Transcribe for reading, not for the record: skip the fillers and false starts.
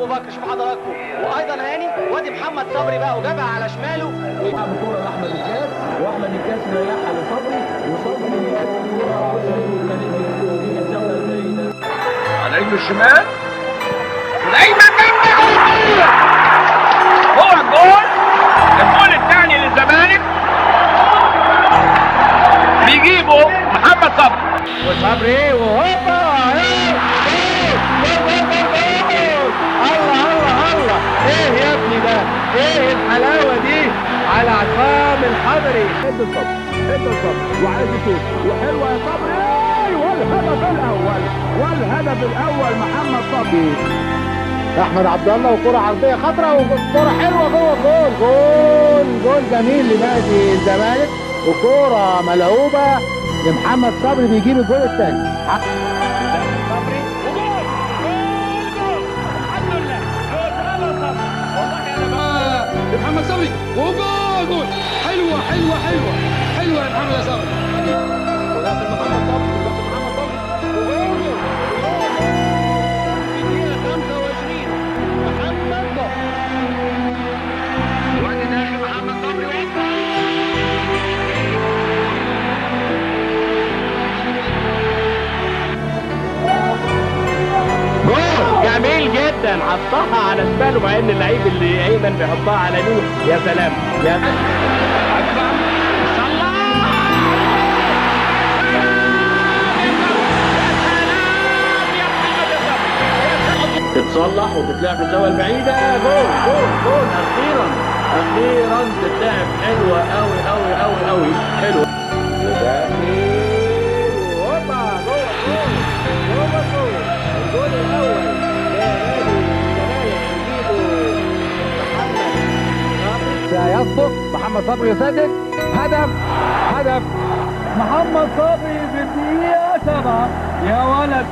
ابو بكر شوف حضراتكم، وايضا هاني وادي محمد صبري بقى وجابها على شماله ويلعب الكوره لاحمد الكاس، واحمد الكاس ريحها لصبري، وصبري الكوره وصلت وكانت الزاويه البعيده على رجله الشمال ودايما هو الجول الثاني للزمالك بيجيبه محمد صبري وصبري وهوبا الله ايه يا ابني ده؟ ايه الحلاوه دي على عصام الحضري؟ ادي الصبر وعايز يشوط وحلوه يا صبري، والهدف الاول محمد صبري. احمد عبد الله وكره عرضيه خطره وكره حلوه جوه جول جميل لنادي الزمالك، وكره ملعوبه لمحمد صبري بيجيب الجول الثاني. صبري وجول الحمد لله والله محمد صبري وجول حلوه يا محمد يا صبري. وداخل محمد صبري وجول في دقيقه 25 محمد صبري وادي داخل محمد صبري جميل جدا، حطها على شماله مع ان اللعيب اللي ايمن بيحطها على يمينه. يا سلام يا تتصلح وتتلعب في الزاويه البعيده. جول اخيرا تتلعب حلوه قوي حلوه. الجول الاول سيصدق محمد صبري يسدد، هدف محمد صبري في الدقيقه 7. يا ولد